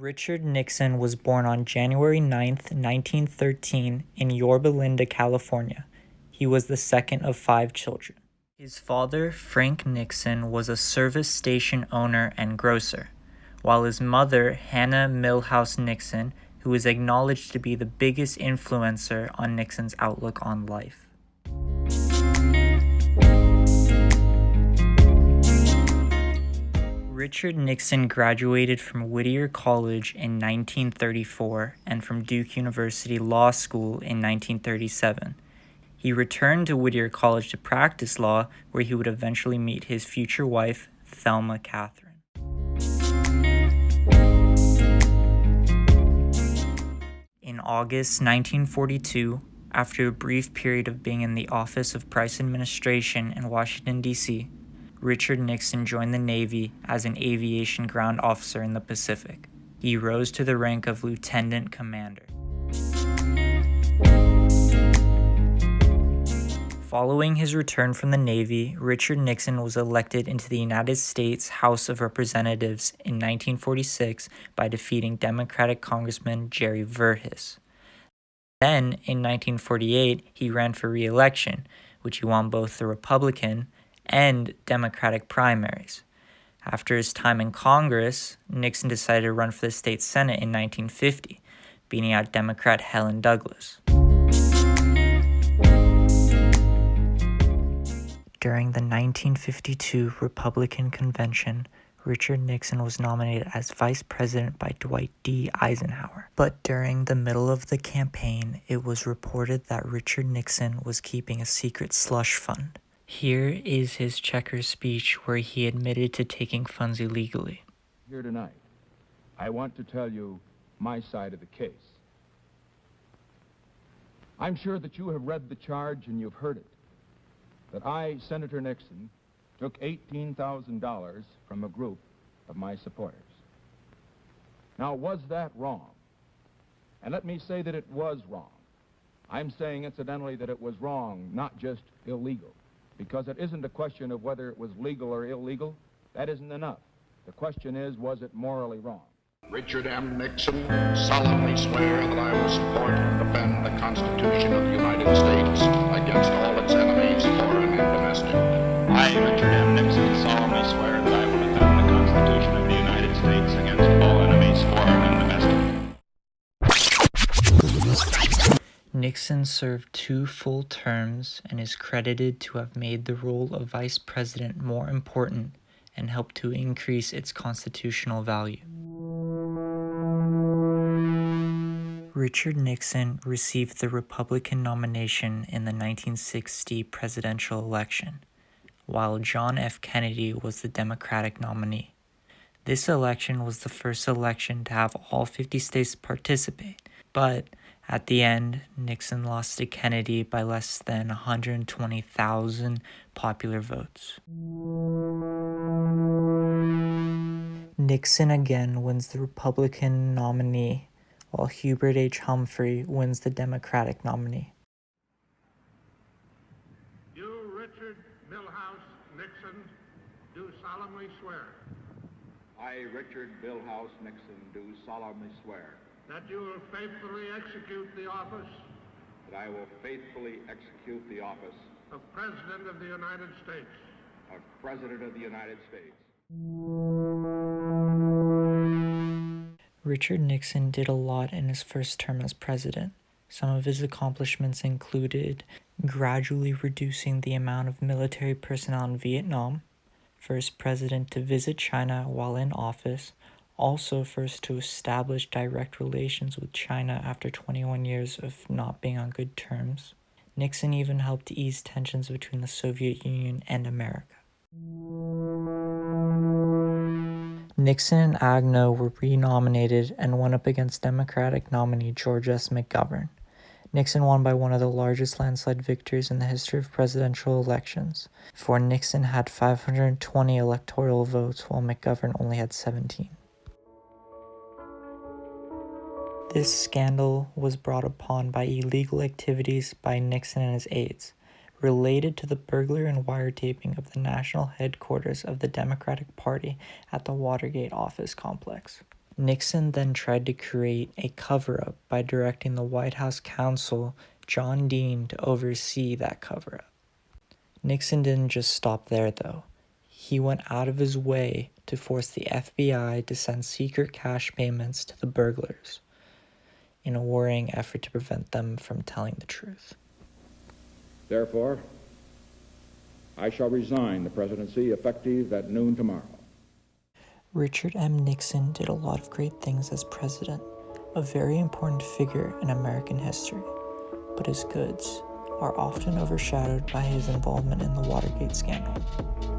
Richard Nixon was born on January 9, 1913, in Yorba Linda, California. He was the second of 5 children. His father, Frank Nixon, was a service station owner and grocer, while his mother, Hannah Milhouse Nixon, who is acknowledged to be the biggest influencer on Nixon's outlook on life. Richard Nixon graduated from Whittier College in 1934 and from Duke University Law School in 1937. He returned to Whittier College to practice law, where he would eventually meet his future wife, Thelma Catherine. In August 1942, after a brief period of being in the Office of Price Administration in Washington, D.C., Richard Nixon joined the Navy as an aviation ground officer in the Pacific. He rose to the rank of lieutenant commander. Following his return from the Navy, Richard Nixon was elected into the United States House of Representatives in 1946 by defeating Democratic Congressman Jerry Verhis. Then, in 1948, he ran for re-election, which he won both the Republican and Democratic primaries. After his time in Congress, Nixon decided to run for the state Senate in 1950, beating out Democrat Helen Douglas. During the 1952 Republican Convention, Richard Nixon was nominated as vice president by Dwight D. Eisenhower. But during the middle of the campaign, it was reported that Richard Nixon was keeping a secret slush fund. Here is his checker speech where he admitted to taking funds illegally. Here tonight, I want to tell you my side of the case. I'm sure that you have read the charge and you've heard it, that I, Senator Nixon, took $18,000 from a group of my supporters. Now, was that wrong? And let me say that it was wrong. I'm saying, incidentally, that it was wrong, not just illegal. Because it isn't a question of whether it was legal or illegal. That isn't enough. The question is, was it morally wrong? Richard M. Nixon solemnly swear that I will support and defend the Constitution of the United States against all its enemies, foreign and domestic. I, Richard M. Nixon, solemnly swear that I will defend the Constitution of the United States against all enemies, foreign and domestic. Nixon served 2 full terms and is credited to have made the role of vice president more important and helped to increase its constitutional value. Richard Nixon received the Republican nomination in the 1960 presidential election, while John F. Kennedy was the Democratic nominee. This election was the first election to have all 50 states participate, but at the end, Nixon lost to Kennedy by less than 120,000 popular votes. Nixon again wins the Republican nominee, while Hubert H. Humphrey wins the Democratic nominee. You, Richard Milhouse Nixon, do solemnly swear I, Richard Milhouse Nixon, do solemnly swear that you will faithfully execute the office that I will faithfully execute the office of President of the United States of President of the United States. Richard Nixon did a lot in his first term as president. Some of his accomplishments included gradually reducing the amount of military personnel in Vietnam, first president to visit China while in office, also first to establish direct relations with China after 21 years of not being on good terms. Nixon even helped ease tensions between the Soviet Union and America. Nixon and Agnew were re-nominated and went up against Democratic nominee George S. McGovern. Nixon won by one of the largest landslide victories in the history of presidential elections, for Nixon had 520 electoral votes while McGovern only had 17. This scandal was brought upon by illegal activities by Nixon and his aides, related to the burglary and wiretapping of the national headquarters of the Democratic Party at the Watergate office complex. Nixon then tried to create a cover-up by directing the White House counsel, John Dean, to oversee that cover-up. Nixon didn't just stop there, though. He went out of his way to force the FBI to send secret cash payments to the burglars in a worrying effort to prevent them from telling the truth. Therefore, I shall resign the presidency effective at noon tomorrow. Richard M. Nixon did a lot of great things as president, a very important figure in American history, but his goods are often overshadowed by his involvement in the Watergate scandal.